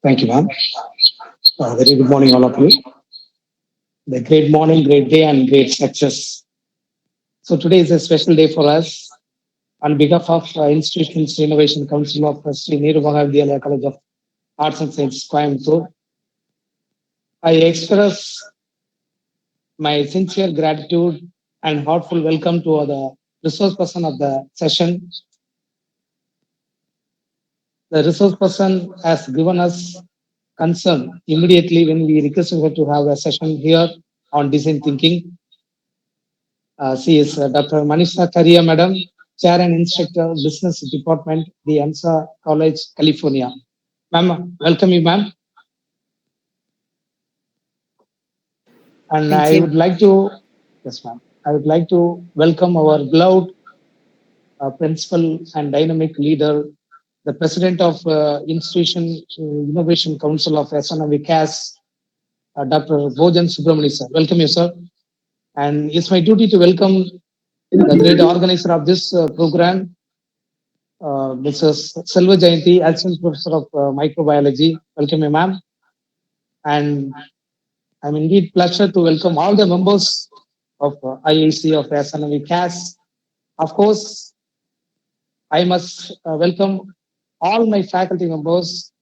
Thank you, ma'am. Very good morning, all of you. The great morning, great day, and great success. So today is a special day for us. On behalf of Institutions Innovation Council of Sri Nehru Mahavidyalaya College of Arts and Sciences, Coimbatore, I express my sincere gratitude and heartful welcome to the resource person of the session. The resource person has given us concern immediately when we requested her to have a session here on design thinking. She is Dr. Manisha Karia, Madam, Chair and Instructor, Business Department, the EMSA College, California. Ma'am, welcome you, ma'am. And Thank I you. would like to, yes, ma'am. I would like to welcome our beloved principal and dynamic leader, the president of Institution Innovation Council of SNV CAS, Dr. Bojan Subramani, sir. Welcome you, sir. And it's my duty to welcome the great organizer of this program, Mrs. Selva Jayanti, Assistant Professor of Microbiology. Welcome, ma'am. And I'm indeed pleasure to welcome all the members of IAC of SNV CAS. Of course, I must welcome all my faculty members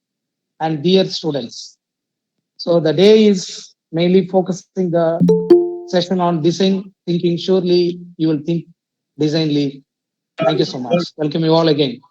and dear students. So the day is mainly focusing the session on design thinking. Surely you will think designly. Thank you so much. Welcome you all again.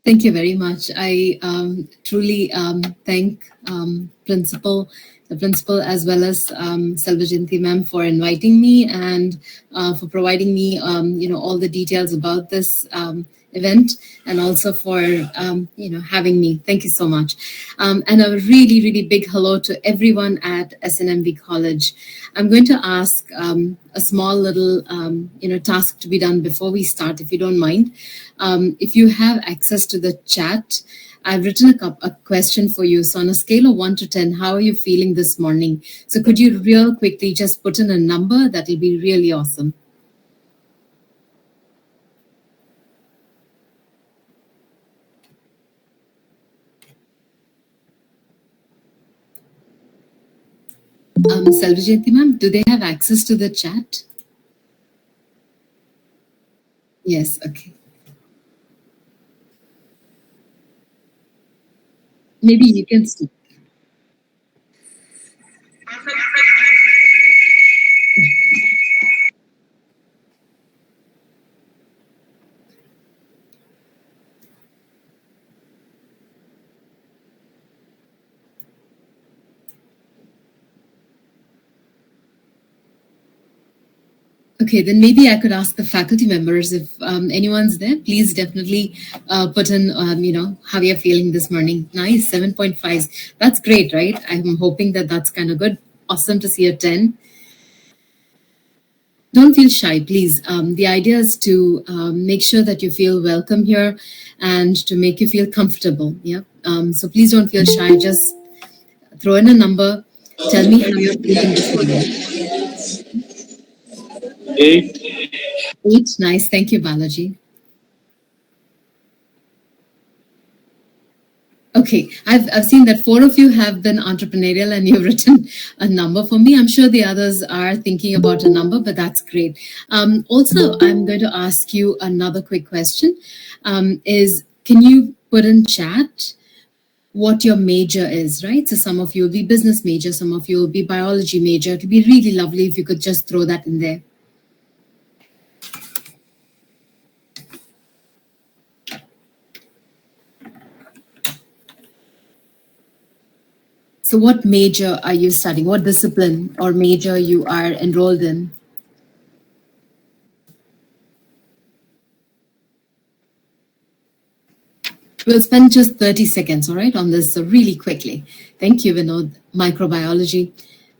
Thank you very much. I truly thank the principal, as well as Selvajanti ma'am for inviting me and for providing me, all the details about this event, and also for, having me. Thank you so much. And a really, really big hello to everyone at SNMV College. I'm going to ask a small little, task to be done before we start, if you don't mind. If you have access to the chat, I've written a question for you. So on a scale of 1 to 10, how are you feeling this morning? So could you real quickly just put in a number? That'll be really awesome. Selvajanti ma'am, do they have access to the chat? Yes, okay. Maybe you can speak. Okay, then maybe I could ask the faculty members if anyone's there. Please definitely put in, how you're feeling this morning. Nice, 7.5. That's great, right? I'm hoping that that's kind of good. Awesome to see a 10. Don't feel shy, please. The idea is to make sure that you feel welcome here and to make you feel comfortable. Yeah. So please don't feel shy. Just throw in a number. Tell me how you're feeling this morning. 8. 8. Nice. Thank you, Balaji. Okay, I've seen that 4 of you have been entrepreneurial and you've written a number for me. I'm sure the others are thinking about a number, but that's great. Also, I'm going to ask you another quick question. Can you put in chat what your major is, right? So some of you will be business major, some of you will be biology major. It would be really lovely if you could just throw that in there. So what major are you studying? What discipline or major you are enrolled in? We'll spend just 30 seconds, all right, on this really quickly. Thank you, Vinod. Microbiology.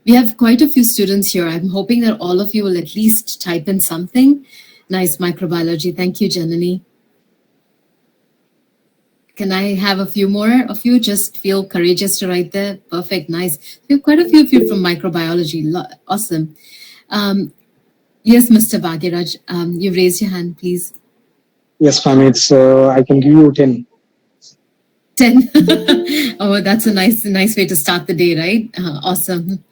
We have quite a few students here. I'm hoping that all of you will at least type in something. Nice, microbiology. Thank you, Janani. Can I have a few more of you? Just feel courageous to write there. Perfect, nice. We have quite a few of you from microbiology. Awesome. Yes, Mr. Bhagiraj, you've raised your hand, please. Yes, ma'am. It's I can give you 10. 10. Oh, that's a nice way to start the day, right? Awesome.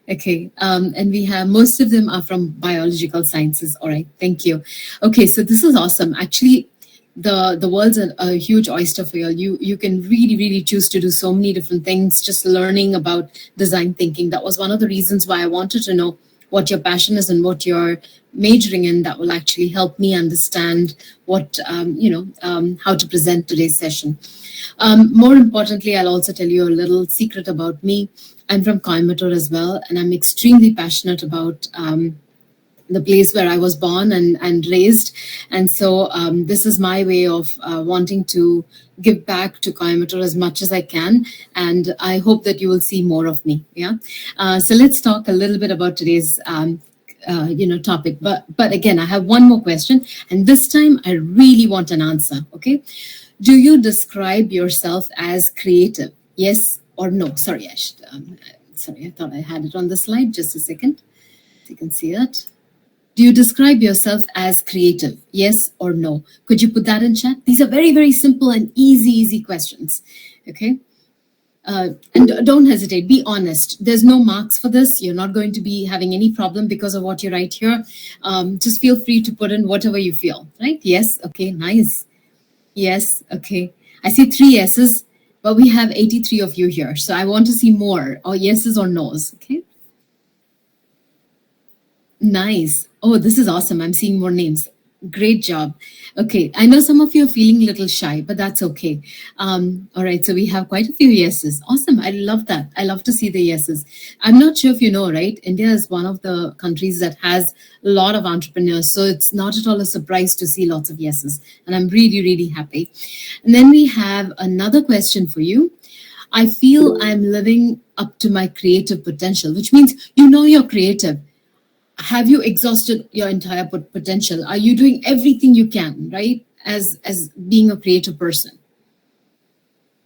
Okay, and we have most of them are from biological sciences. All right, thank you. Okay, so this is awesome. Actually, the world's a huge oyster for you. You can really choose to do so many different things. Just learning about design thinking. That was one of the reasons why I wanted to know what your passion is and what you're majoring in. That will actually help me understand what how to present today's session. More importantly, I'll also tell you a little secret about me. I'm from Coimbatore as well, and I'm extremely passionate about the place where I was born and raised. And so this is my way of wanting to give back to Coimbatore as much as I can. And I hope that you will see more of me. Yeah. So let's talk a little bit about today's topic. But again, I have one more question. And this time I really want an answer. Okay. Do you describe yourself as creative? Yes or no? Sorry, I thought I had it on the slide. Just a second. You can see that. Do you describe yourself as creative? Yes or no? Could you put that in chat? These are very simple and easy questions. Okay. And don't hesitate. Be honest. There's no marks for this. You're not going to be having any problem because of what you write here. Just feel free to put in whatever you feel. Right? Yes. Okay. Nice. Yes. Okay. I see 3 yeses, but we have 83 of you here. So I want to see more or yeses or nos. Okay. Nice. Oh, this is awesome. I'm seeing more names. Great job. Okay. I know some of you are feeling a little shy, but that's okay. All right. So we have quite a few yeses. Awesome. I love that. I love to see the yeses. I'm not sure if you know, right? India is one of the countries that has a lot of entrepreneurs. So it's not at all a surprise to see lots of yeses. And I'm really happy. And then we have another question for you. I feel I'm living up to my creative potential, which means you know you're creative. Have you exhausted your entire potential? Are you doing everything you can, right? As being a creative person.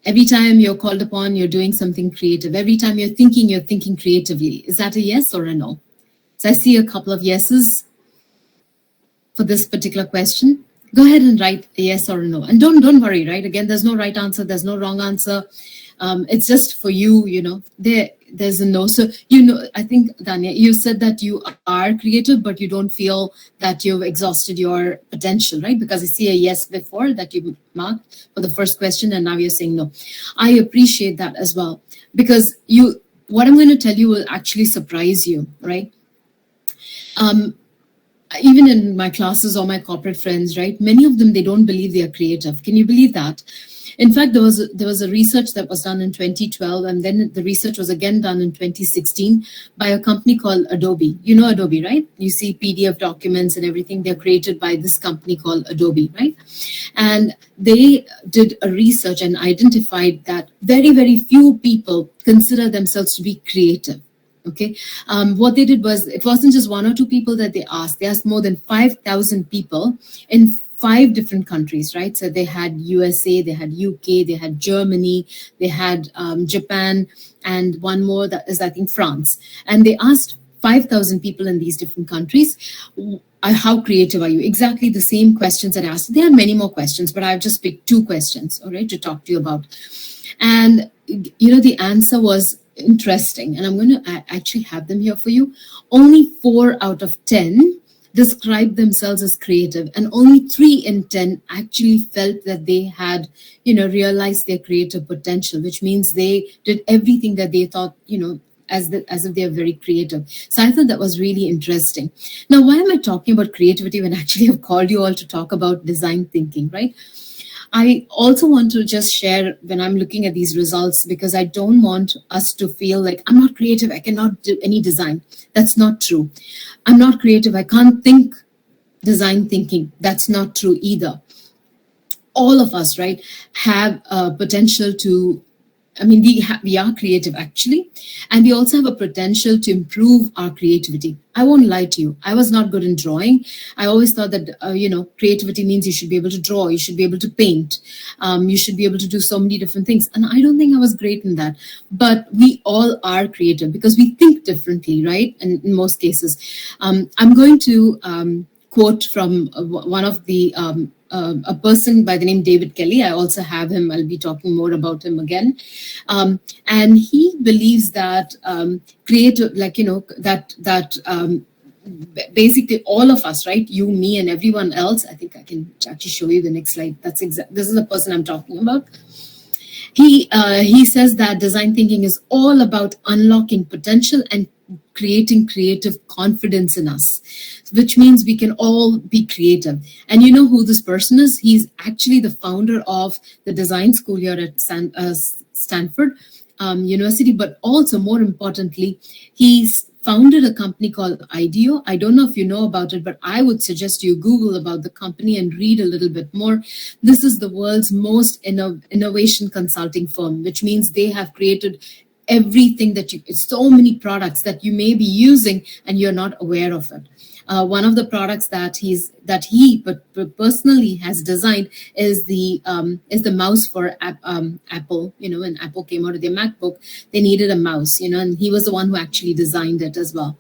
Every time you're called upon, you're doing something creative. Every time you're thinking creatively. Is that a yes or a no? So I see a couple of yeses for this particular question. Go ahead and write a yes or a no. And don't worry, right? Again, there's no right answer. There's no wrong answer. It's just for you, there's a no. So, I think, Dania, you said that you are creative, but you don't feel that you've exhausted your potential, right? Because I see a yes before that you marked for the first question, and now you're saying no. I appreciate that as well, because what I'm going to tell you will actually surprise you, right? Even in my classes or my corporate friends, right? Many of them, they don't believe they are creative. Can you believe that? In fact, there was a research that was done in 2012, and then the research was again done in 2016 by a company called Adobe. You know Adobe, right? You see PDF documents and everything. They're created by this company called Adobe, right? And they did a research and identified that very few people consider themselves to be creative. Okay, what they did was, it wasn't just 1 or 2 people that they asked. They asked more than 5,000 people in 5 different countries, right? So they had USA, they had UK, they had Germany, they had Japan, and one more that is, I think, France. And they asked 5,000 people in these different countries, how creative are you? Exactly the same questions that I asked. There are many more questions, but I've just picked 2 questions, all right, to talk to you about. And, the answer was interesting. And I'm going to actually have them here for you. Only 4 out of 10 described themselves as creative, and only 3 in 10 actually felt that they had, realized their creative potential, which means they did everything that they thought, as if they're very creative. So I thought that was really interesting. Now, why am I talking about creativity when actually I've called you all to talk about design thinking, right? I also want to just share when I'm looking at these results, because I don't want us to feel like I'm not creative, I cannot do any design. That's not true. I'm not creative, I can't think design thinking. That's not true either. All of us, right, have potential to, we are creative actually, and we also have a potential to improve our creativity. I won't lie to you. I was not good in drawing. I always thought that, creativity means you should be able to draw, you should be able to paint, you should be able to do so many different things. And I don't think I was great in that. But we all are creative because we think differently, right? And in most cases, I'm going to quote from one of the a person by the name David Kelly. I also have him. I'll be talking more about him again. And he believes that creative, basically all of us, right? You, me, and everyone else. I think I can actually show you the next slide. This is the person I'm talking about. He says that design thinking is all about unlocking potential and creating creative confidence in us, which means we can all be creative. And you know who this person is? He's actually the founder of the design school here at Stanford University, but also more importantly, he's founded a company called Ideate. I don't know if you know about it, but I would suggest you Google about the company and read a little bit more. This is the world's most innovation consulting firm, which means they have created everything so many products that you may be using and you're not aware of it. One of the products that he personally has designed is the mouse for Apple. When Apple came out of their MacBook, they needed a mouse. And he was the one who actually designed it as well.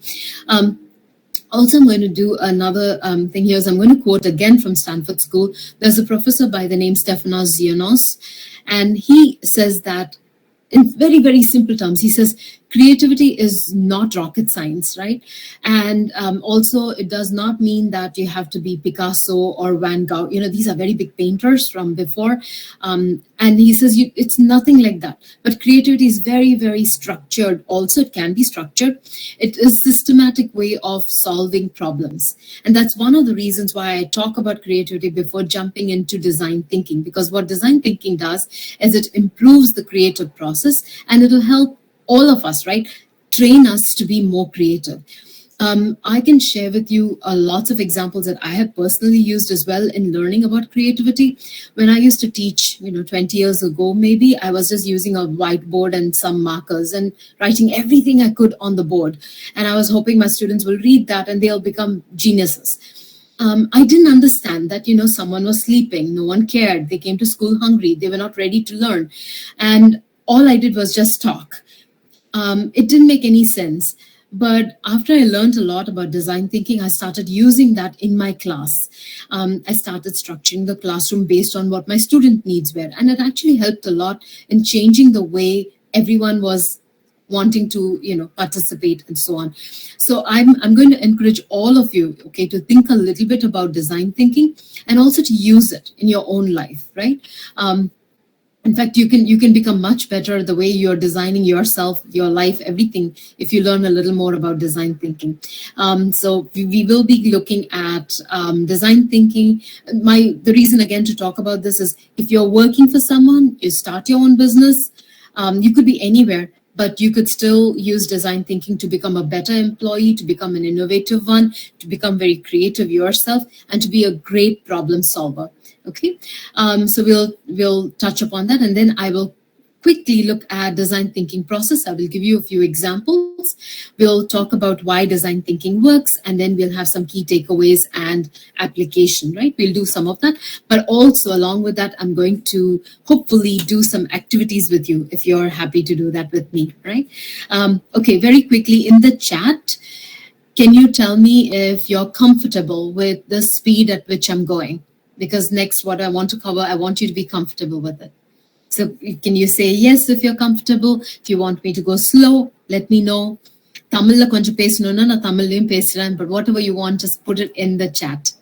Also, I'm going to do another thing here. So I'm going to quote again from Stanford School. There's a professor by the name Stefanos Zionos, and he says that in very, very simple terms, he says, creativity is not rocket science, right? And also, it does not mean that you have to be Picasso or Van Gogh. These are very big painters from before. And he says it's nothing like that. But creativity is very, very structured. Also, it can be structured. It is a systematic way of solving problems. And that's one of the reasons why I talk about creativity before jumping into design thinking. Because what design thinking does is it improves the creative process, and it will help all of us, right, train us to be more creative. I can share with you lots of examples that I have personally used as well in learning about creativity. When I used to teach, 20 years ago, maybe, I was just using a whiteboard and some markers and writing everything I could on the board. And I was hoping my students will read that and they'll become geniuses. I didn't understand that, someone was sleeping. No one cared. They came to school hungry. They were not ready to learn. And all I did was just talk. It didn't make any sense. But after I learned a lot about design thinking, I started using that in my class. I started structuring the classroom based on what my student needs were. And it actually helped a lot in changing the way everyone was wanting to, participate and so on. So I'm going to encourage all of you, okay, to think a little bit about design thinking and also to use it in your own life, right? In fact, you can become much better the way you're designing yourself, your life, everything, if you learn a little more about design thinking. So we will be looking at design thinking. The reason again to talk about this is if you're working for someone, you start your own business, you could be anywhere, but you could still use design thinking to become a better employee, to become an innovative one, to become very creative yourself, and to be a great problem solver. Okay, so we'll touch upon that, and then I will quickly look at design thinking process. I will give you a few examples. We'll talk about why design thinking works, and then we'll have some key takeaways and application, right? We'll do some of that, but also along with that, I'm going to hopefully do some activities with you if you're happy to do that with me, right? Okay, very quickly in the chat, can you tell me if you're comfortable with the speed at which I'm going? Because next, what I want to cover, I want you to be comfortable with it. So can you say yes if you're comfortable? If you want me to go slow, let me know. Tamil la konja pesanona na Tamillayum pesran, but whatever you want, just put it in the chat.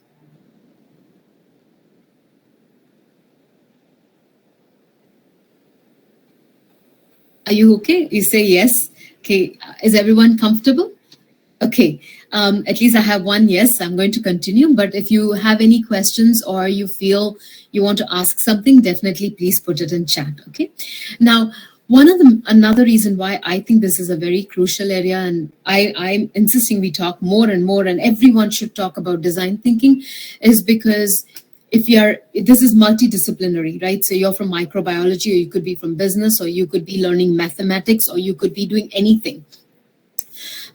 Are you okay? You say yes. Okay. Is everyone comfortable? Okay. At least I have one yes. I'm going to continue. But if you have any questions or you feel you want to ask something, definitely please put it in chat. Okay. Now, another reason why I think this is a very crucial area, and I'm insisting we talk more and more, and everyone should talk about design thinking, is because if you're this is multidisciplinary, right? So you're from microbiology, or you could be from business, or you could be learning mathematics, or you could be doing anything.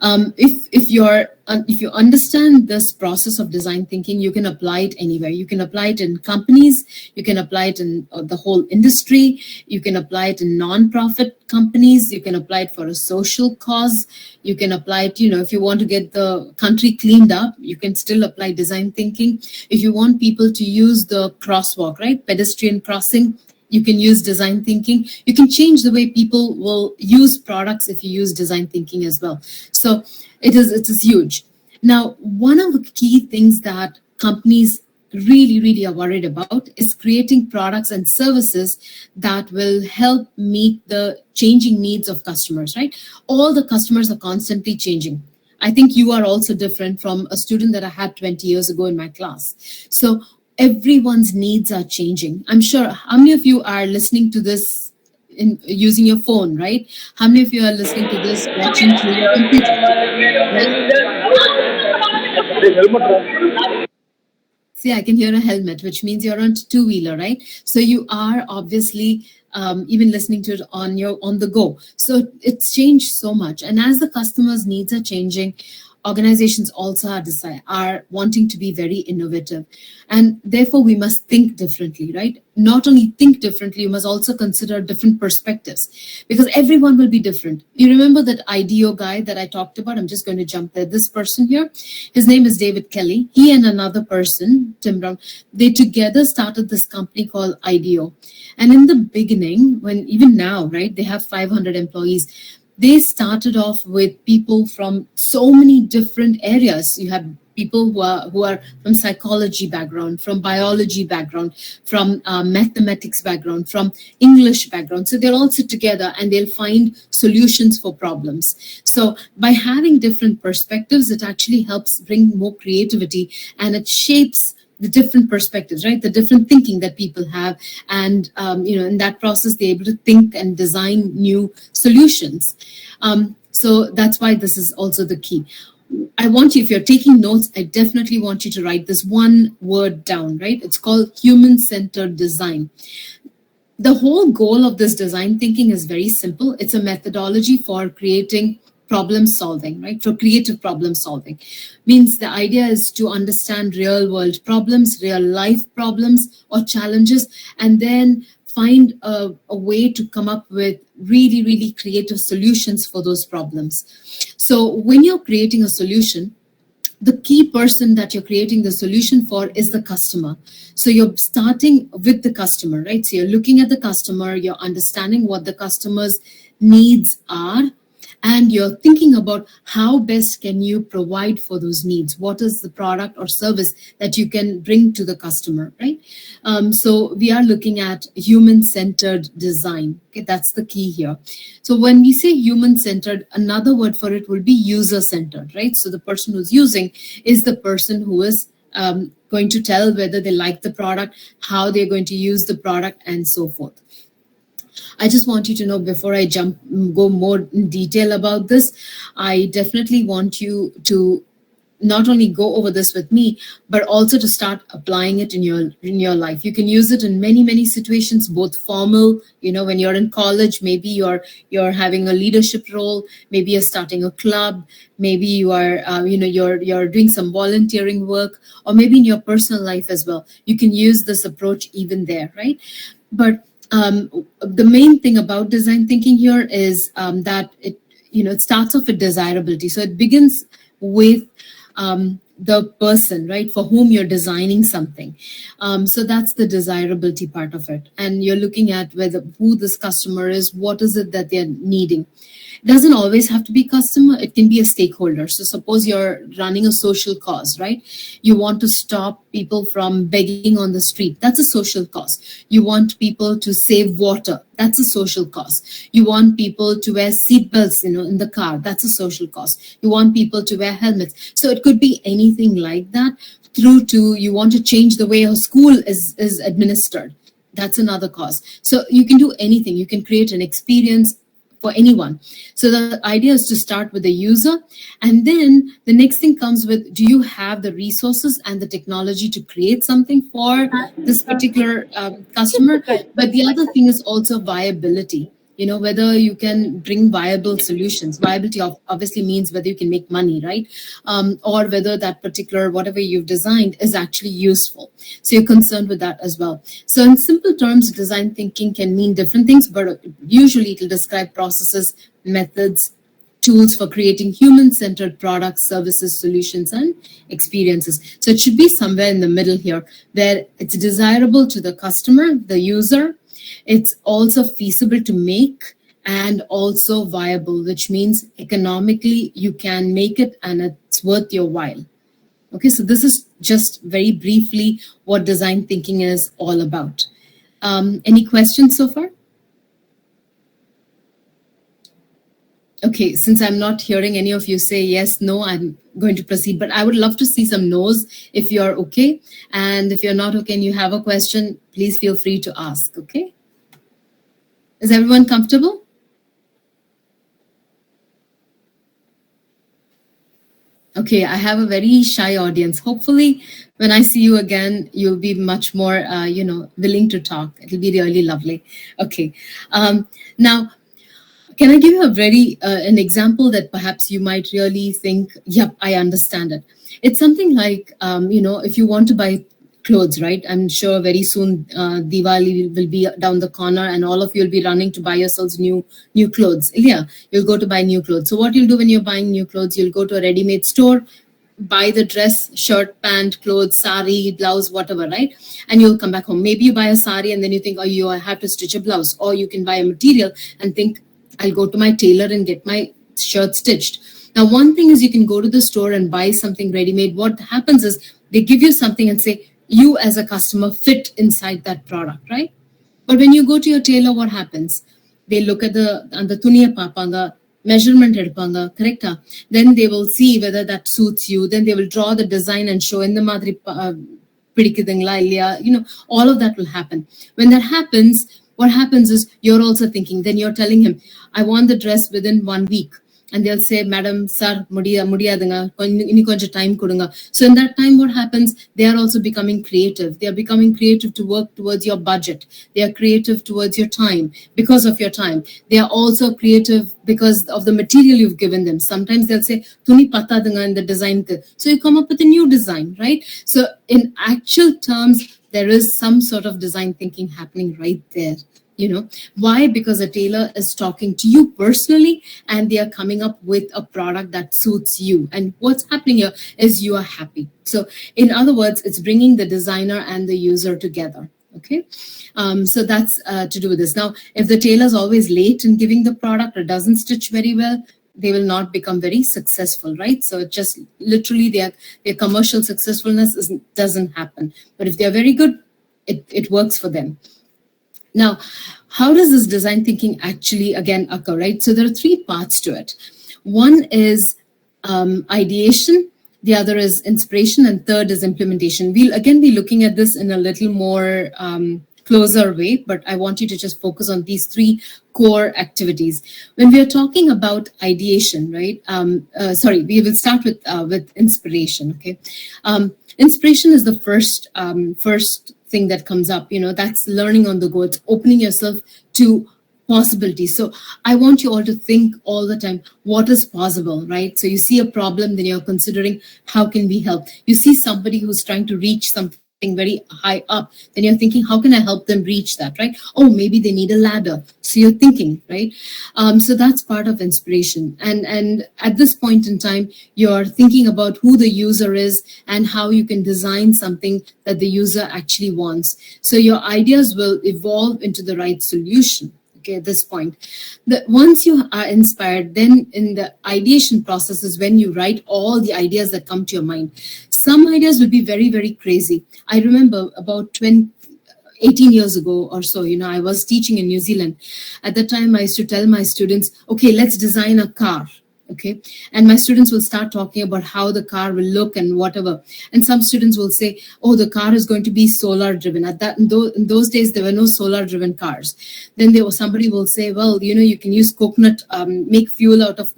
If you understand this process of design thinking, you can apply it anywhere. You can apply it in companies, you can apply it in the whole industry, you can apply it in non-profit companies, you can apply it for a social cause, you can apply it, if you want to get the country cleaned up, you can still apply design thinking. If you want people to use the crosswalk, right, pedestrian crossing, you can use design thinking. You can change the way people will use products if you use design thinking as well. So it is huge. Now, one of the key things that companies really are worried about is creating products and services that will help meet the changing needs of customers, right? All the customers are constantly changing. I think you are also different from a student that I had 20 years ago in my class. So everyone's needs are changing. I'm sure how many of you are listening to this using your phone, right? How many of you are listening to this watching through your computer, right? See, I can hear a helmet, which means you're on two-wheeler, right? So you are obviously even listening to it on the go. So it's changed so much, and as the customers' needs are changing, organizations also are wanting to be very innovative, and therefore we must think differently, right? Not only think differently, you must also consider different perspectives, because everyone will be different. You remember that IDEO guy that I talked about? I'm just going to jump there. This person here, his name is David Kelly. He and another person, Tim Brown, they together started this company called IDEO. And in the beginning, when even now, right, they have 500 employees. They started off with people from so many different areas. You have people who are from psychology background, from biology background, from mathematics background, from English background. So they'll all sit together and they'll find solutions for problems. So by having different perspectives, it actually helps bring more creativity, and it shapes the different perspectives, right? The different thinking that people have. And, in that process, they're able to think and design new solutions. So that's why this is also the key. I want you, if you're taking notes, I definitely want you to write this one word down, right? It's called human-centered design. The whole goal of this design thinking is very simple. It's a methodology for creating problem solving, right? For creative problem solving. Means the idea is to understand real world problems, real life problems or challenges, and then find a way to come up with really creative solutions for those problems. So when you're creating a solution, the key person that you're creating the solution for is the customer. So you're starting with the customer, right? So you're looking at the customer, you're understanding what the customer's needs are, and you're thinking about how best can you provide for those needs. What is the product or service that you can bring to the customer, right? So we are looking at human-centered design. Okay, that's the key here. So when we say human-centered, another word for it will be user-centered, right? So the person who's using is the person who is going to tell whether they like the product, how they're going to use the product, and so forth. I just want you to know, before I go more in detail about this, I definitely want you to not only go over this with me, but also to start applying it in your life. You can use it in many situations, both formal, when you're in college, maybe you're having a leadership role, maybe you're starting a club, maybe you are you're doing some volunteering work, or maybe in your personal life as well. You can use this approach even there, right? But the main thing about design thinking here is that it starts off with desirability. So it begins with the person, right, for whom you're designing something. So that's the desirability part of it. And you're looking at whether who this customer is, what is it that they're needing. It doesn't always have to be customer, it can be a stakeholder. So suppose you're running a social cause, right? You want to stop people from begging on the street. That's a social cause. You want people to save water. That's a social cause. You want people to wear seatbelts, in the car. That's a social cause. You want people to wear helmets. So it could be anything like that, through to you want to change the way a school is administered. That's another cause. So you can do anything. You can create an experience for anyone. So the idea is to start with the user, and then the next thing comes with, do you have the resources and the technology to create something for this particular customer? But the other thing is also viability. Whether you can bring viable solutions. Viability obviously means whether you can make money, right? Or whether that particular whatever you've designed is actually useful. So you're concerned with that as well. So in simple terms, design thinking can mean different things, but usually it will describe processes, methods, tools for creating human-centered products, services, solutions, and experiences. So it should be somewhere in the middle here, where it's desirable to the customer, the user. It's also feasible to make and also viable, which means economically you can make it and it's worth your while. Okay, so this is just very briefly what design thinking is all about. Any questions so far? Okay, since I'm not hearing any of you say yes, no, I'm going to proceed. But I would love to see some no's if you're okay. And if you're not okay and you have a question, please feel free to ask, okay? Is everyone comfortable? Okay, I have a very shy audience. Hopefully, when I see you again, you'll be much more, willing to talk. It'll be really lovely. Okay. Now, can I give you a very an example that perhaps you might really think, yep, I understand it. It's something like, if you want to buy clothes, right? I'm sure very soon Diwali will be down the corner, and all of you will be running to buy yourselves new clothes. Yeah, you'll go to buy new clothes. So what you'll do when you're buying new clothes, you'll go to a ready-made store, buy the dress, shirt, pant, clothes, sari, blouse, whatever, right? And you'll come back home. Maybe you buy a sari and then you think, oh, I have to stitch a blouse. Or you can buy a material and think, I'll go to my tailor and get my shirt stitched. Now, one thing is you can go to the store and buy something ready-made. What happens is they give you something and say, you as a customer fit inside that product, right? But when you go to your tailor, what happens? They look at the tuniya paapanga, measurement edupanga, correct? Then they will see whether that suits you. Then they will draw the design and show in the madri pidikudingla illaya. All of that will happen. When that happens, what happens is you're also thinking, then you're telling him, I want the dress within 1 week. And they'll say, Madam, sir, mudiyadunga, inni konja time kudunga. So in that time, what happens? They are also becoming creative. They are becoming creative to work towards your budget. They are creative towards your time, because of your time. They are also creative because of the material you've given them. Sometimes they'll say, Tuni pata dunga in the design. So you come up with a new design, right? So in actual terms, there is some sort of design thinking happening right there. Why? Because a tailor is talking to you personally and they are coming up with a product that suits you. And what's happening here is you are happy. So in other words, it's bringing the designer and the user together. Okay. So that's to do with this. Now, if the tailor is always late in giving the product or doesn't stitch very well, they will not become very successful, right? So it just literally their commercial successfulness doesn't happen. But if they're very good, it works for them. Now, how does this design thinking actually, again, occur, right? So there are 3 parts to it. One is ideation, the other is inspiration, and third is implementation. We'll again be looking at this in a little more closer way, but I want you to just focus on these 3 core activities. When we are talking about ideation, right? We will start with inspiration, okay? Inspiration is the first thing that comes up, that's learning on the go. It's opening yourself to possibilities. So I want you all to think all the time, what is possible, right? So you see a problem, then you're considering how can we help? You see somebody who's trying to reach something something very high up, then you're thinking, how can I help them reach that, right? Oh, maybe they need a ladder. So you're thinking, right? So that's part of inspiration. And at this point in time, you're thinking about who the user is and how you can design something that the user actually wants. So your ideas will evolve into the right solution. Okay, at this point, once you are inspired, then in the ideation process is when you write all the ideas that come to your mind. Some ideas will be very, very crazy. I remember about 18 years ago or so, I was teaching in New Zealand. At that time, I used to tell my students, okay, let's design a car. Okay. And my students will start talking about how the car will look and whatever. And some students will say, oh, the car is going to be solar driven. In those days, there were no solar driven cars. Then somebody will say, well, you can use coconut, make fuel out of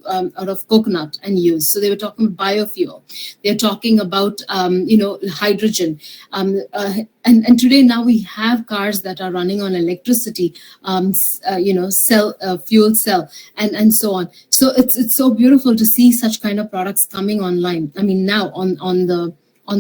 coconut and use. So they were talking about biofuel. They're talking about, hydrogen. And today now we have cars that are running on electricity, fuel cell, and so on. So it's so beautiful to see such kind of products coming online. I mean, now on the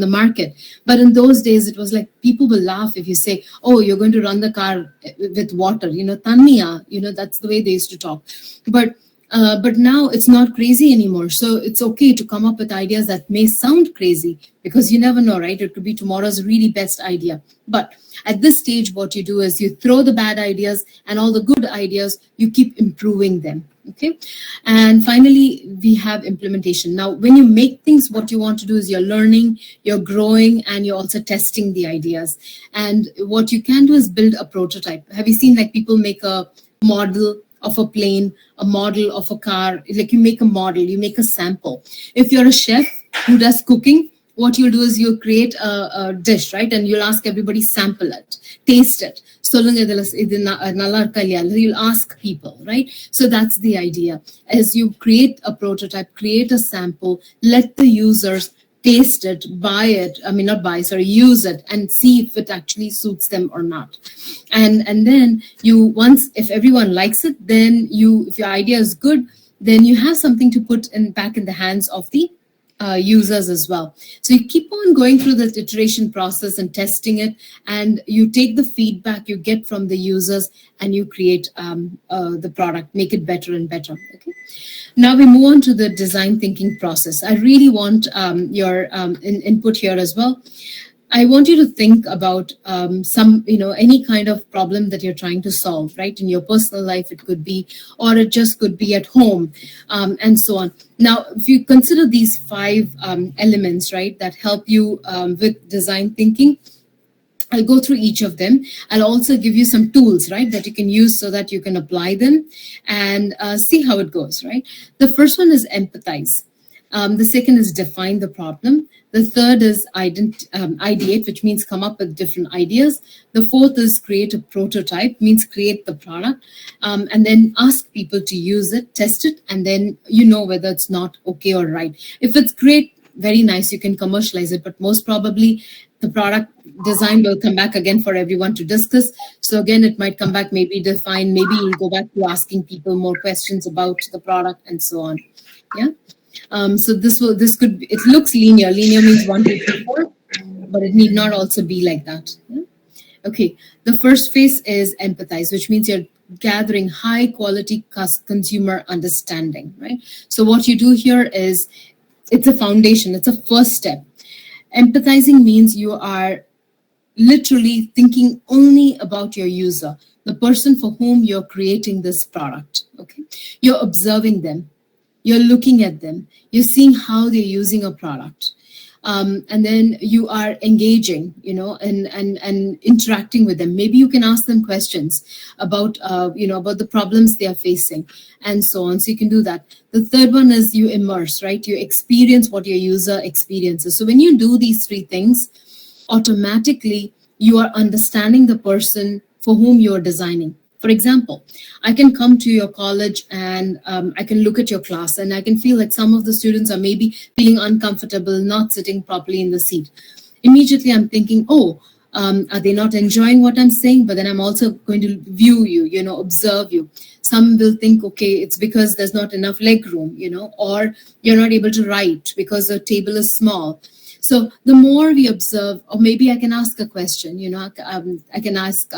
market. But in those days, it was like people will laugh if you say, oh, you're going to run the car with water, tanya, that's the way they used to talk. But now it's not crazy anymore. So it's okay to come up with ideas that may sound crazy, because you never know, right? It could be tomorrow's really best idea. But at this stage, what you do is you throw the bad ideas, and all the good ideas, you keep improving them. Okay. And finally, we have implementation. Now, when you make things, what you want to do is you're learning, you're growing, and you're also testing the ideas. And what you can do is build a prototype. Have you seen like people make a model of a plane, a model of a car? Like you make a model, you make a sample. If you're a chef who does cooking, what you'll do is you'll create a dish, right? And you'll ask everybody sample it, taste it. You'll ask people, right? So that's the idea. As you create a prototype, create a sample, let the users taste it, use it and see if it actually suits them or not. And then if everyone likes it, then if your idea is good, then you have something to put back in the hands of the users as well. So you keep on going through the iteration process and testing it, and you take the feedback you get from the users and you create the product, make it better and better. Okay. Now we move on to the design thinking process. I really want your input here as well. I want you to think about any kind of problem that you're trying to solve, right? In your personal life, it could be, or it just could be at home, and so on. Now, if you consider these 5 elements, right, that help you with design thinking, I'll go through each of them. I'll also give you some tools, right, that you can use so that you can apply them and see how it goes, right? The first one is empathize. The second is define the problem. The third is ideate, which means come up with different ideas. The fourth is create a prototype, means create the product, and then ask people to use it, test it, and then whether it's not okay or right. If it's great, very nice, you can commercialize it, but most probably the product design will come back again for everyone to discuss. So again, it might come back, maybe define, maybe you'll go back to asking people more questions about the product and so on. Yeah. So it looks linear. Linear means 1, 2, 3, 4, but it need not also be like that. Yeah? Okay. The first phase is empathize, which means you're gathering high quality consumer understanding, right? So what you do here is, it's a foundation. It's a first step. Empathizing means you are literally thinking only about your user, the person for whom you're creating this product. Okay. You're observing them. You're looking at them, you're seeing how they're using a product. And then you are engaging, and interacting with them. Maybe you can ask them questions about the problems they are facing and so on. So you can do that. The third one is you immerse, right? You experience what your user experiences. So when you do these 3 things, automatically you are understanding the person for whom you're designing. For example, I can come to your college and I can look at your class and I can feel like some of the students are maybe feeling uncomfortable, not sitting properly in the seat. Immediately I'm thinking, are they not enjoying what I'm saying? But then I'm also going to view you, observe you. Some will think, okay, it's because there's not enough leg room, or you're not able to write because the table is small. So the more we observe, or maybe I can ask a question, I can ask,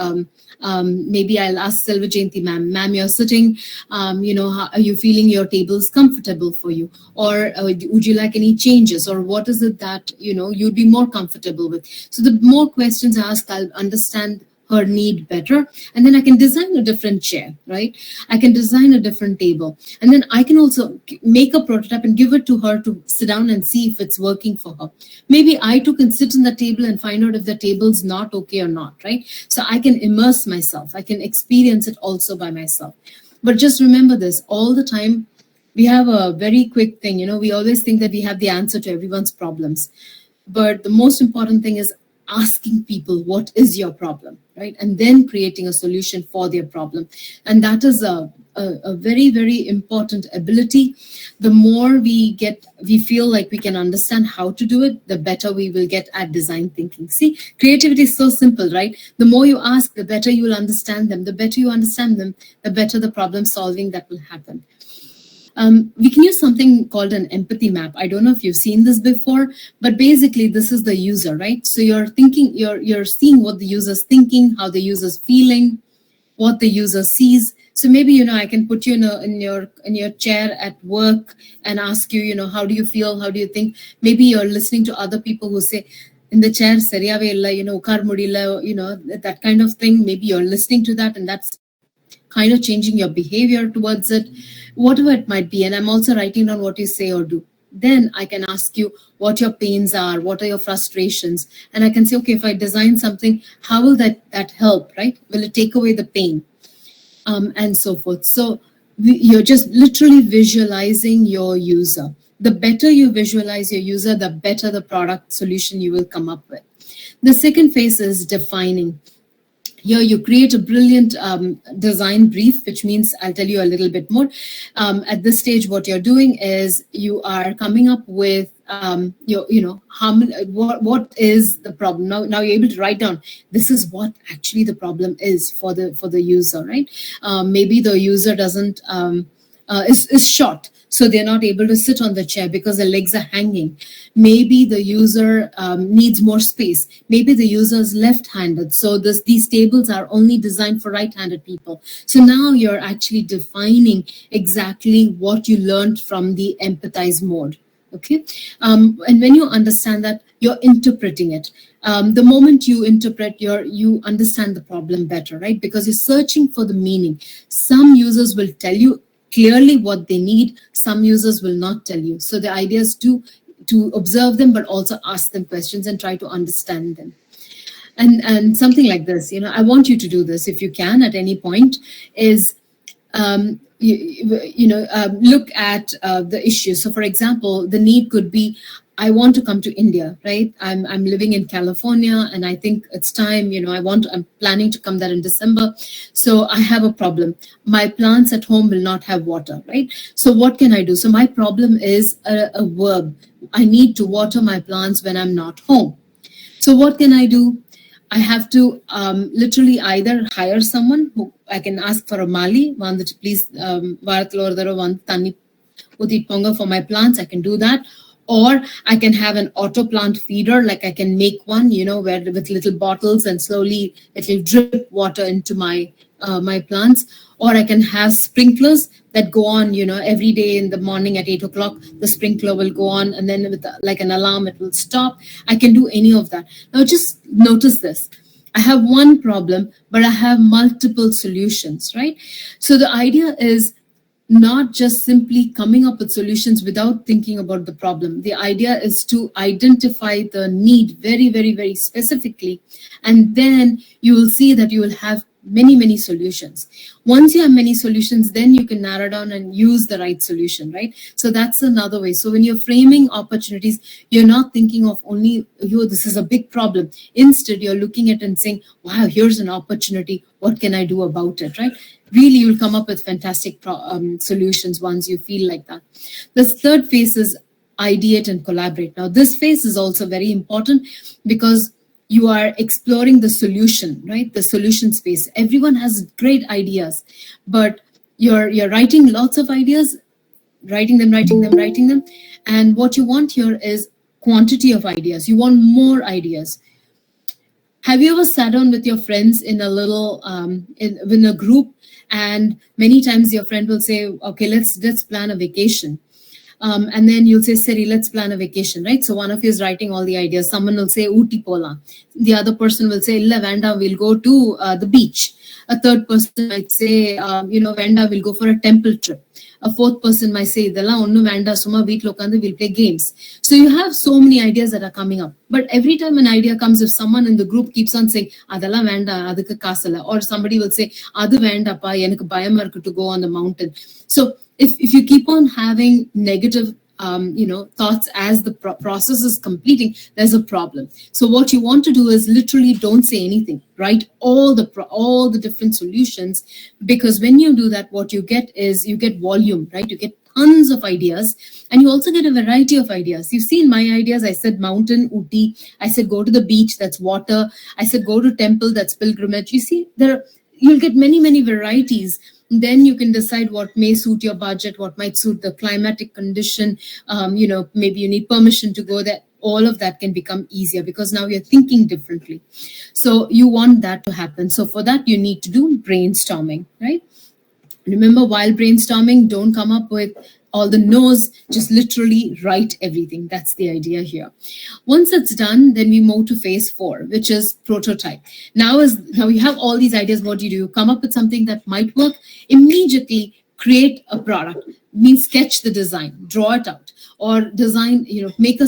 maybe I'll ask Silva Jayanti ma'am, you're sitting, how are you feeling your table is comfortable for you? Or would you like any changes? Or what is it that, you'd be more comfortable with? So the more questions I ask, I'll understand her need better, and then I can design a different chair, right? I can design a different table, and then I can also make a prototype and give it to her to sit down and see if it's working for her. Maybe I too can sit in the table and find out if the table's not okay or not, right? So I can immerse myself, I can experience it also by myself. But just remember this all the time. We have a very quick thing, we always think that we have the answer to everyone's problems, but the most important thing is asking people, what is your problem, right? And then creating a solution for their problem. And that is a very, very important ability. The more we feel like we can understand how to do it, the better we will get at design thinking. See, creativity is so simple, right? The more you ask, the better you will understand them. The better you understand them, the better the problem solving that will happen. We can use something called an empathy map. I don't know if you've seen this before, but basically this is the user, right? So you're thinking, you're seeing what the user's thinking, how the user's feeling, what the user sees. So maybe, I can put you in your chair at work and ask you, how do you feel? How do you think? Maybe you're listening to other people who say, in the chair, sariyave illa, ukar mudilla, that kind of thing. Maybe you're listening to that, and that's kind of changing your behavior towards it, whatever it might be. And I'm also writing down what you say or do. Then I can ask you what your pains are, what are your frustrations, and I can say, okay, if I design something, how will that help, right? Will it take away the pain, and so forth. So you're just literally visualizing your user. The better you visualize your user, the better the product solution you will come up with. The second phase is defining. Here you create a brilliant design brief, which means I'll tell you a little bit more. At this stage, what you're doing is you are coming up with what is the problem. Now you're able to write down, this is what actually the problem is for the user, right? Maybe the user doesn't is short, so they're not able to sit on the chair because the legs are hanging. Maybe the user needs more space. Maybe the user is left-handed, so these tables are only designed for right-handed people. So now you're actually defining exactly what you learned from the empathize mode. Okay, and when you understand that, you're interpreting it. The moment you interpret, you understand the problem better, right? Because you're searching for the meaning. Some users will tell you clearly what they need. Some users will not tell you. So the idea is to observe them, but also ask them questions and try to understand them. And something like this, I want you to do this if you can at any point, is look at the issue. So for example, the need could be, I want to come to India, right? I'm living in California, and I think it's time, I'm planning to come there in December. So I have a problem. My plants at home will not have water, right? So what can I do? So my problem is a verb. I need to water my plants when I'm not home. So what can I do? I have to literally either hire someone who I can ask for a mali, please, tani ponga for my plants. I can do that. Or I can have an auto plant feeder, like I can make one, where with little bottles, and slowly it will drip water into my plants. Or I can have sprinklers that go on, every day in the morning at 8 o'clock, the sprinkler will go on, and then with like an alarm, it will stop. I can do any of that. Now just notice this. I have one problem, but I have multiple solutions, right? So the idea is not just simply coming up with solutions without thinking about the problem. The idea is to identify the need very, very, very specifically, and then you will see that you will have many, many solutions. Once you have many solutions, then you can narrow down and use the right solution, right? So that's another way. So when you're framing opportunities, you're not thinking of only, this is a big problem. Instead, you're looking at it and saying, wow, here's an opportunity. What can I do about it, right? Really, you'll come up with fantastic solutions once you feel like that. The third phase is ideate and collaborate. Now, this phase is also very important because you are exploring the solution, right? The solution space. Everyone has great ideas, but you're writing lots of ideas, writing them. And what you want here is quantity of ideas. You want more ideas. Have you ever sat down with your friends in a little in a group, and many times your friend will say, okay, let's plan a vacation. And then you'll say, Siri, let's plan a vacation, right? So one of you is writing all the ideas. Someone will say, Uti Pola. The other person will say, Illa Vanda, we'll go to the beach. A third person might say, Vanda, we'll go for a temple trip. A fourth person might say, Idella onnu Vanda, Suma Veet Lokande, we'll play games. So you have so many ideas that are coming up. But every time an idea comes, if someone in the group keeps on saying, Adala Vanda, Adukku Kasala, or somebody will say, Adu Vanda Pa, Enakku Bayama irukku to go on the mountain. So if you keep on having negative thoughts as the process is completing, there's a problem. So what you want to do is literally don't say anything. Write all the different solutions, because when you do that, what you get is you get volume, right? You get tons of ideas, and you also get a variety of ideas. You've seen my ideas. I said mountain, Uti. I said go to the beach, that's water. I said go to temple, that's pilgrimage. You see, you'll get many varieties. Then you can decide what may suit your budget, what might suit the climatic condition. Maybe you need permission to go there. All of that can become easier because now you're thinking differently. So you want that to happen. So for that, you need to do brainstorming, right? Remember, while brainstorming, don't come up with all the no's, just literally write everything. That's the idea here. Once it's done, then we move to phase 4, which is prototype. Now you have all these ideas. What do? You come up with something that might work. Immediately create a product. Means sketch the design, draw it out, or design, make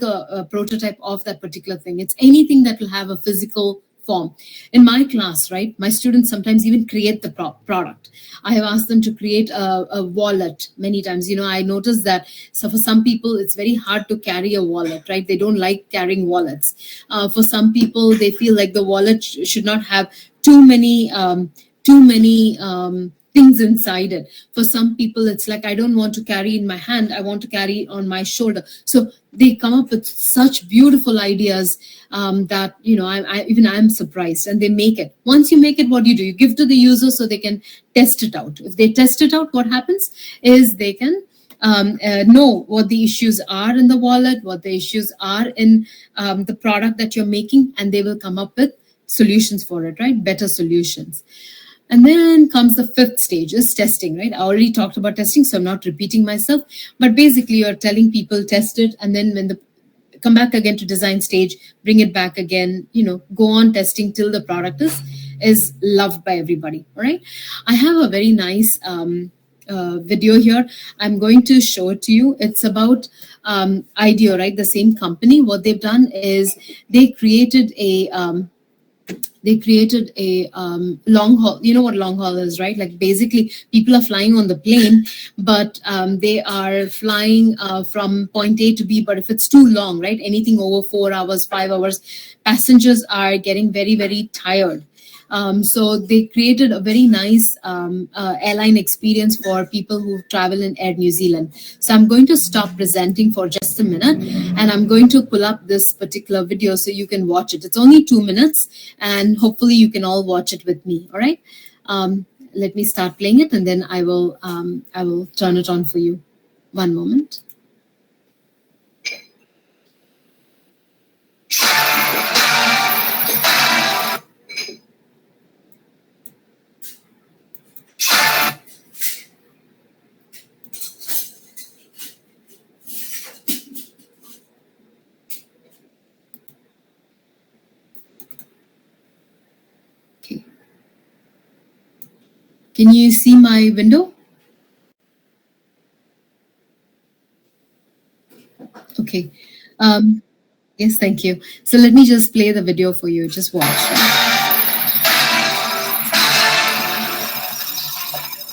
a prototype of that particular thing. It's anything that will have a physical form. In my class, right, my students sometimes even create the product. I have asked them to create a wallet many times. I noticed that for some people, it's very hard to carry a wallet, right? They don't like carrying wallets. For some people, they feel like the wallet should not have too many things inside it. For some people, it's like, I don't want to carry in my hand, I want to carry on my shoulder. So they come up with such beautiful ideas that I'm surprised, and they make it. Once you make it, what do? You give to the user so they can test it out. If they test it out, what happens is they can know what the issues are in the wallet, what the issues are in the product that you're making, and they will come up with solutions for it, right? Better solutions. And then comes the 5th stage, is testing, right? I already talked about testing, so I'm not repeating myself. But basically, you're telling people, test it, and then when come back again to design stage, bring it back again, go on testing till the product is loved by everybody, all right? I have a very nice video here. I'm going to show it to you. It's about Ideate, right? The same company. What they've done is they created a long haul. You know what long haul is, right? Like basically people are flying on the plane, but they are flying from point A to B. But if it's too long, right? Anything over 4 hours, 5 hours, passengers are getting very, very tired. So they created a very nice airline experience for people who travel in Air New Zealand. So I'm going to stop presenting for just a minute, and I'm going to pull up this particular video so you can watch it. It's only 2 minutes, and hopefully you can all watch it with me. All right. Let me start playing it, and then I will turn it on for you. One moment. Can you see my window? Okay. Yes, thank you. So let me just play the video for you. Just watch.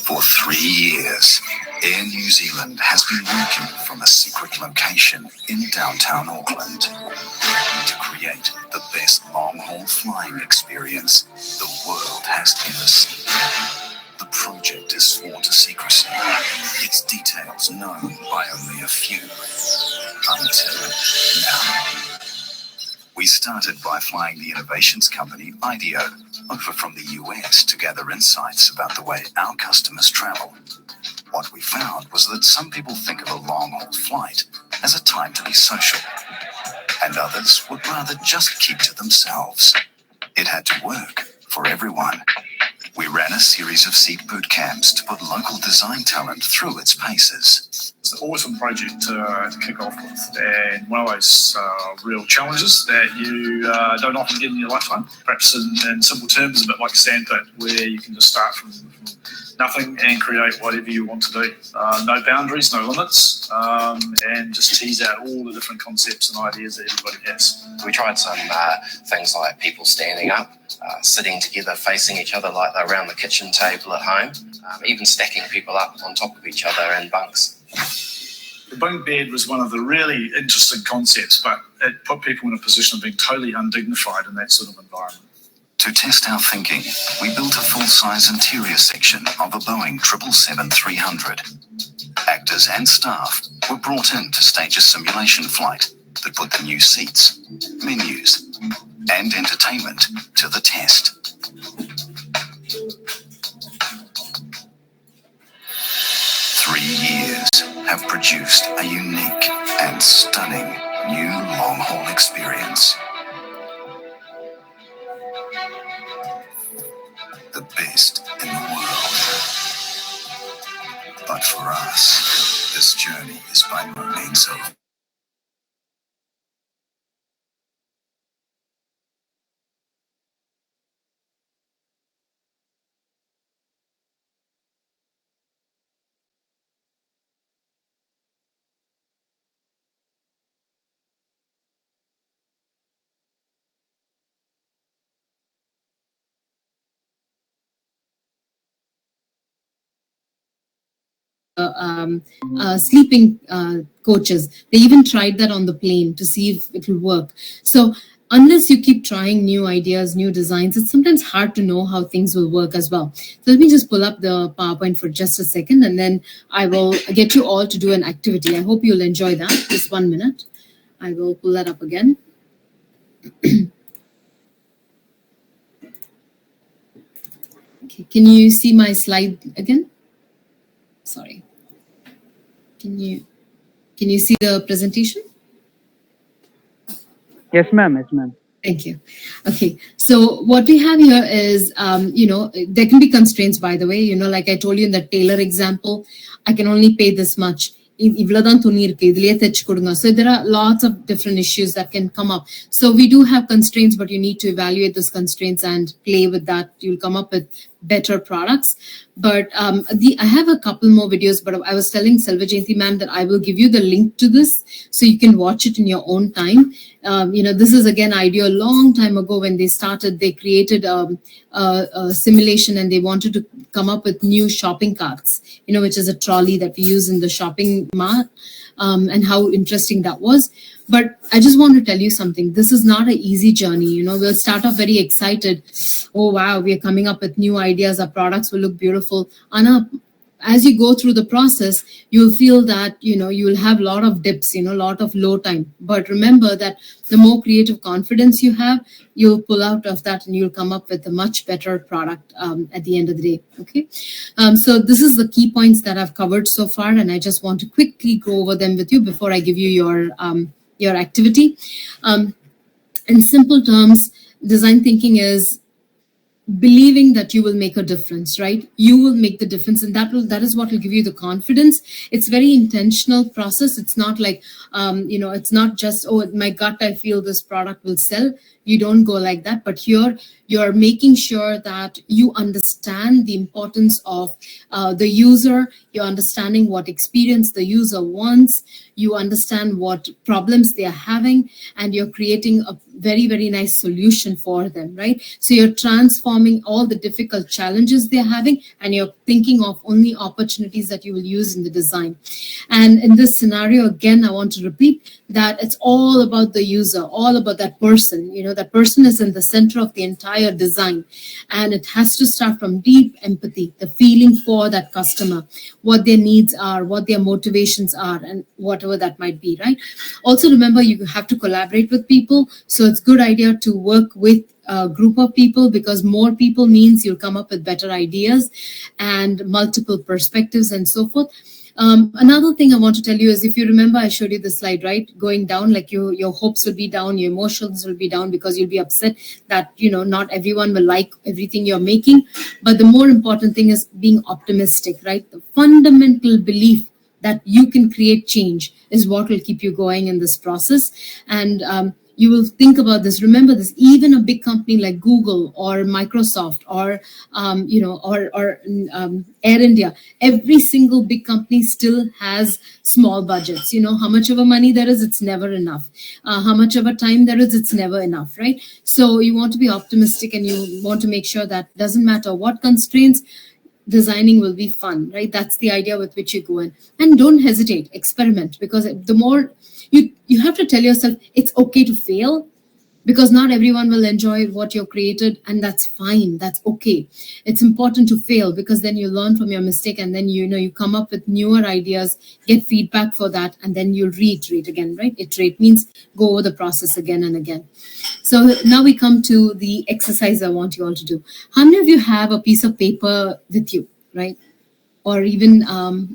For 3 years, Air New Zealand has been working from a secret location in downtown Auckland to create the best long-haul flying experience the world has ever seen. The project is sworn to secrecy, its details known by only a few, until now. We started by flying the innovations company Ideate over from the US to gather insights about the way our customers travel. What we found was that some people think of a long-haul flight as a time to be social, and others would rather just keep to themselves. It had to work for everyone. We ran a series of seed boot camps to put local design talent through its paces. It's an awesome project to kick off with, and one of those real challenges that you don't often get in your lifetime. Perhaps in simple terms, a bit like a sandpit, where you can just start from nothing and create whatever you want to do. No boundaries, no limits, and just tease out all the different concepts and ideas that everybody has. We tried some things like people standing up, sitting together facing each other like they're around the kitchen table at home, even stacking people up on top of each other in bunks. The bunk bed was one of the really interesting concepts, but it put people in a position of being totally undignified in that sort of environment. To test our thinking, we built a full-size interior section of a Boeing 777-300. Actors and staff were brought in to stage a simulation flight that put the new seats, menus, and entertainment to the test. 3 years have produced a unique and stunning new long-haul experience. The best in the world. But for us, this journey is by no means over. Sleeping coaches. They even tried that on the plane to see if it will work. So unless you keep trying new ideas, new designs, it's sometimes hard to know how things will work as well. So let me just pull up the PowerPoint for just a second, and then I will get you all to do an activity. I hope you'll enjoy that. Just 1 minute. I will pull that up again. Okay, can you see my slide again? Sorry. Can you see the presentation? Yes, ma'am. Yes, ma'am. Thank you. Okay, so what we have here is, there can be constraints, by the way, like I told you in the tailor example, I can only pay this much. So there are lots of different issues that can come up. So we do have constraints, but you need to evaluate those constraints and play with that. You'll come up with better products. But I have a couple more videos, but I was telling Selvajayanti ma'am that I will give you the link to this so you can watch it in your own time. This is again idea a long time ago when they started. They created a simulation and they wanted to come up with new shopping carts, which is a trolley that we use in the shopping mart, and how interesting that was. But I just want to tell you something. This is not an easy journey. We'll start off very excited. Oh, wow, we are coming up with new ideas. Our products will look beautiful. Anna, as you go through the process, you'll feel that, you'll have a lot of dips, a lot of low time. But remember that the more creative confidence you have, you'll pull out of that and you'll come up with a much better product at the end of the day. Okay. So this is the key points that I've covered so far. And I just want to quickly go over them with you before I give you your activity. In simple terms, design thinking is believing that you will make a difference, right? You will make the difference, and that is what will give you the confidence. It's very intentional process. It's not like, it's not just, oh, my gut, I feel this product will sell. You don't go like that, but here you're making sure that you understand the importance of the user. You're understanding what experience the user wants. You understand what problems they are having, and you're creating a very, very nice solution for them, right? So you're transforming all the difficult challenges they're having, and you're thinking of only opportunities that you will use in the design. And in this scenario, again, I want to repeat that it's all about the user, all about that person. That person is in the center of the entire design, and it has to start from deep empathy, the feeling for that customer, what their needs are, what their motivations are, and whatever that might be, right? Also, remember, you have to collaborate with people. So it's a good idea to work with a group of people, because more people means you'll come up with better ideas and multiple perspectives and so forth. Another thing I want to tell you is, if you remember, I showed you the slide, right? Going down, like your hopes will be down, your emotions will be down, because you'll be upset that, not everyone will like everything you're making. But the more important thing is being optimistic, right? The fundamental belief that you can create change is what will keep you going in this process. And you will think about this. Remember this: even a big company like Google or Microsoft or Air India, every single big company still has small budgets. How much of a money there is, it's never enough. How much of a time there is, it's never enough, right? So you want to be optimistic, and you want to make sure that doesn't matter what constraints, designing will be fun, right? That's the idea with which you go in. And don't hesitate, experiment, because the more you have to tell yourself it's okay to fail, because not everyone will enjoy what you've created, and that's fine, that's okay. It's important to fail, because then you learn from your mistake, and then you come up with newer ideas, get feedback for that, and then you'll reiterate again, right? Iterate means go over the process again and again. So now we come to the exercise I want you all to do. How many of you have a piece of paper with you, right? Or even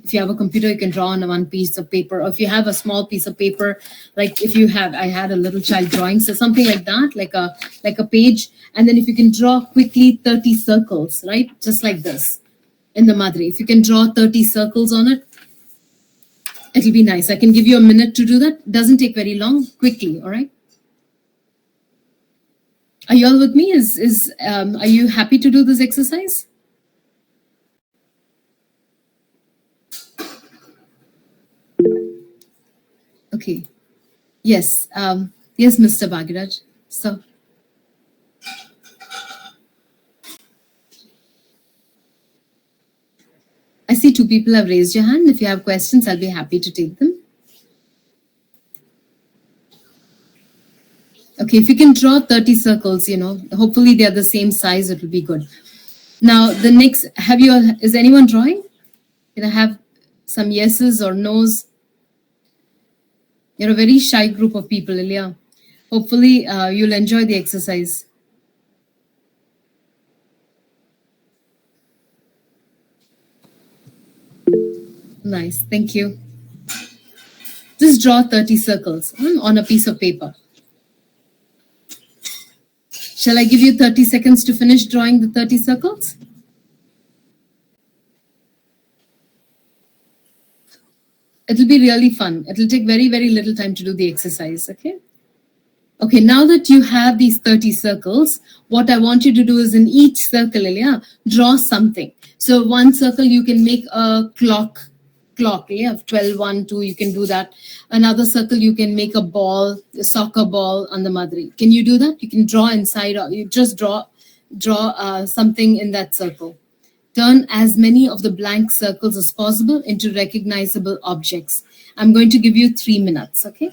if you have a computer, you can draw on one piece of paper. Or if you have a small piece of paper, like I had a little child drawing, so something like that, like a page. And then if you can draw quickly 30 circles, right? Just like this in the Madri. If you can draw 30 circles on it, it'll be nice. I can give you a minute to do that. Doesn't take very long, quickly, all right? Are you all with me? Are you happy to do this exercise? Okay. Yes. Yes, Mr. Bhagiraj. So, I see 2 people have raised your hand. If you have questions, I'll be happy to take them. Okay, if you can draw 30 circles, hopefully they're the same size, it will be good. Now, the next, is anyone drawing? Can I have some yeses or nos? You're a very shy group of people, Ilya. Hopefully, you'll enjoy the exercise. Nice, thank you. Just draw 30 circles on a piece of paper. Shall I give you 30 seconds to finish drawing the 30 circles? It'll be really fun. It'll take very, very little time to do the exercise, okay? Okay, now that you have these 30 circles, what I want you to do is in each circle, Ilya, draw something. So one circle, you can make a clock, yeah, 12, 1, 2, you can do that. Another circle, you can make a ball, a soccer ball on the Madri. Can you do that? You can draw inside, or you just draw something in that circle. Turn as many of the blank circles as possible into recognizable objects. I'm going to give you 3 minutes, okay?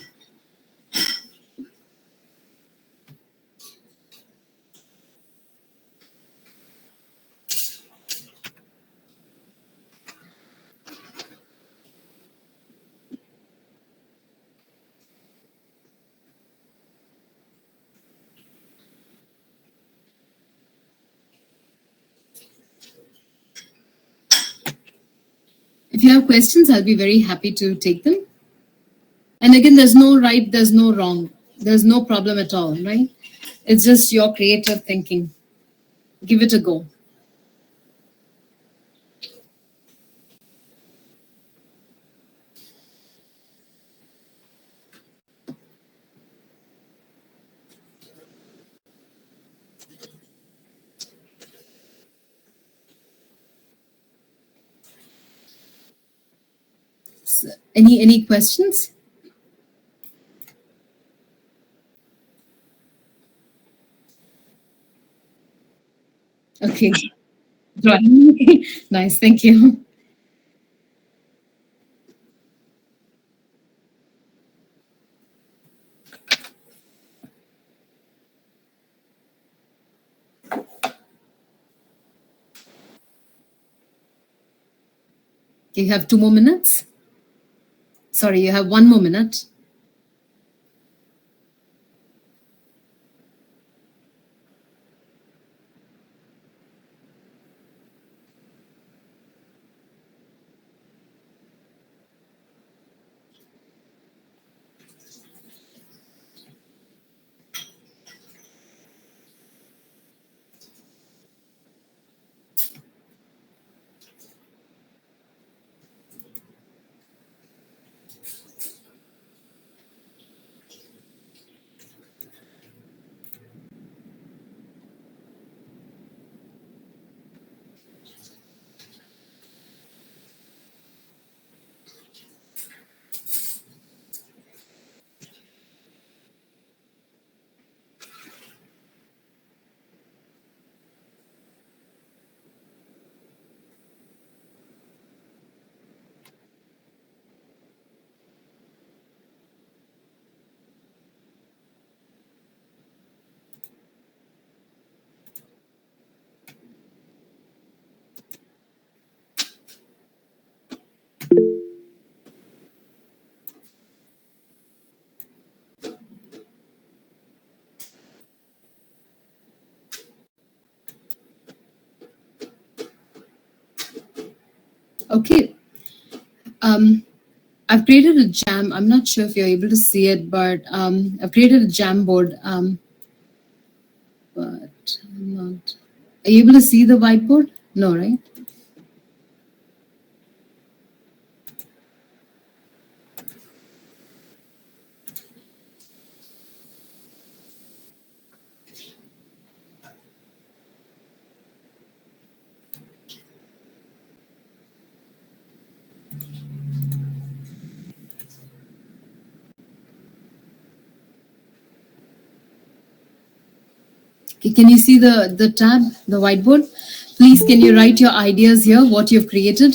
If you have questions, I'll be very happy to take them. And again, there's no right, there's no wrong. There's no problem at all, right? It's just your creative thinking. Give it a go. So, any questions? Okay. Nice, thank you. Okay, you have 2 more minutes. Sorry, you have 1 more minute. Okay. I've created a jam. I'm not sure if you're able to see it, but I've created a jam board. But I'm not. Are you able to see the whiteboard? No, right? Okay, can you see the tab, the whiteboard? Please, can you write your ideas here, what you've created?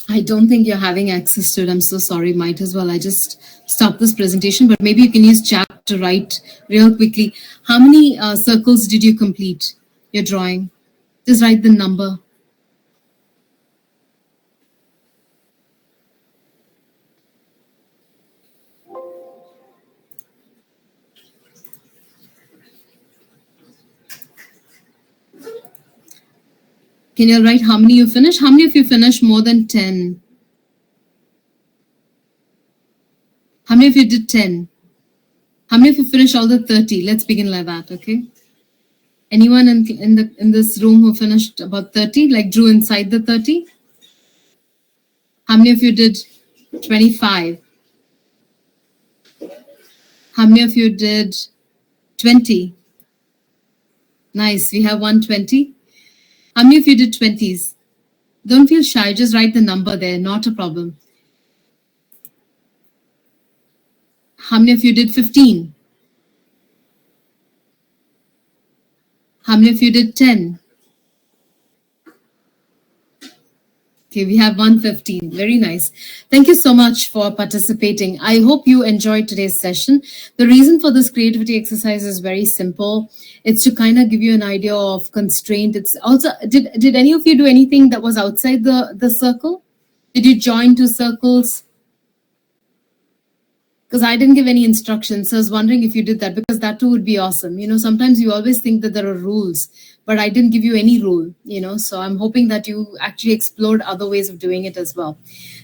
I don't think you're having access to it. I'm so sorry. Might as well. I just stopped this presentation, but maybe you can use chat to write real quickly. How many circles did you complete your drawing? Just write the number. Can you write how many you finish? How many of you finish more than 10? How many of you did 10? How many of you finish all the 30? Let's begin like that, okay? Anyone in this room who finished about 30, like drew inside the 30? How many of you did 25? How many of you did 20? Nice, we have 120. How many of you did 20s? Don't feel shy, just write the number there, not a problem. How many of you did 15? How many of you did 10? Okay, we have 115. Very nice. Thank you so much for participating. I hope you enjoyed today's session. The reason for this creativity exercise is very simple. It's to kind of give you an idea of constraint. It's also, did any of you do anything that was outside the circle? Did you join two circles? Because I didn't give any instructions. So I was wondering if you did that, because that too would be awesome. You know, sometimes you always think that there are rules, but I didn't give you any rule, you know, so I'm hoping that you actually explored other ways of doing it as well.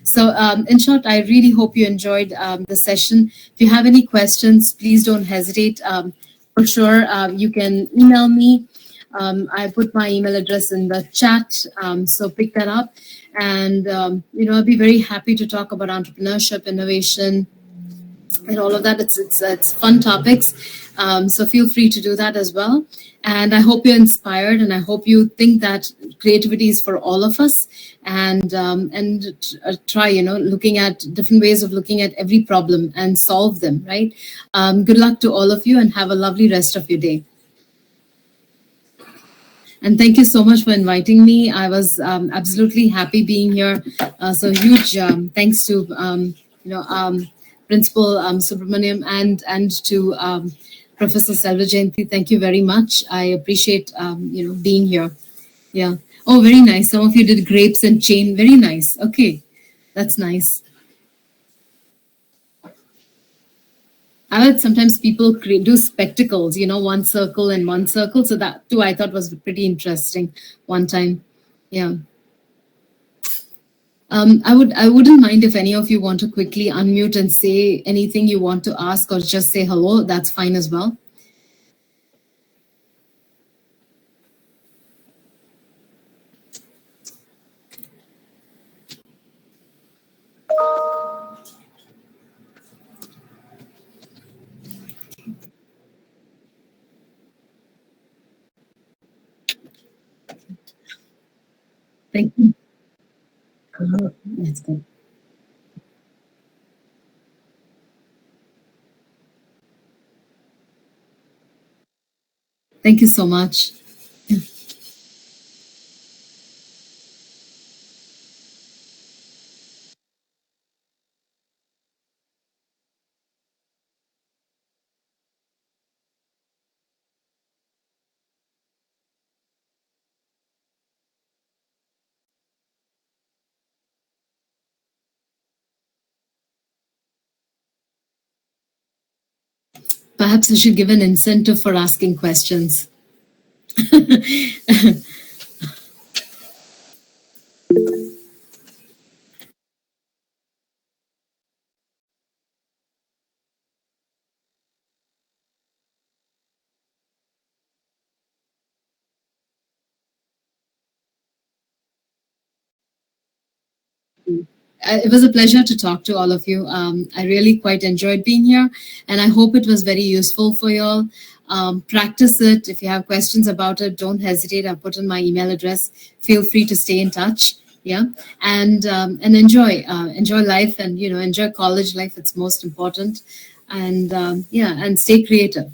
So in short, I really hope you enjoyed the session. If you have any questions, please don't hesitate. For sure, you can email me. I put my email address in the chat, so pick that up. And, you know, I'll be very happy to talk about entrepreneurship, innovation, and all of that. It's fun topics. So feel free to do that as well. And I hope you're inspired, and I hope you think that creativity is for all of us, and try, you know, looking at different ways of looking at every problem and solve them, right? Good luck to all of you, and have a lovely rest of your day. And thank you so much for inviting me. I was absolutely happy being here. So huge thanks to, Principal Subramaniam and to Professor Selvajayanti. Thank you very much. I appreciate, being here. Yeah. Oh, very nice. Some of you did grapes and chain. Very nice. Okay. That's nice. I heard sometimes people do spectacles, you know, one circle and one circle. So that too, I thought was pretty interesting one time. Yeah. I wouldn't mind if any of you want to quickly unmute and say anything you want to ask or just say hello. That's fine as well. Thank you. That's good. Thank you so much. Perhaps we should give an incentive for asking questions. It was a pleasure to talk to all of you. I really quite enjoyed being here, and I hope it was very useful for you all. Practice it. If you have questions about it, don't hesitate. I've put in my email address. Feel free to stay in touch. Yeah, and enjoy life, and enjoy college life. It's most important, and and stay creative.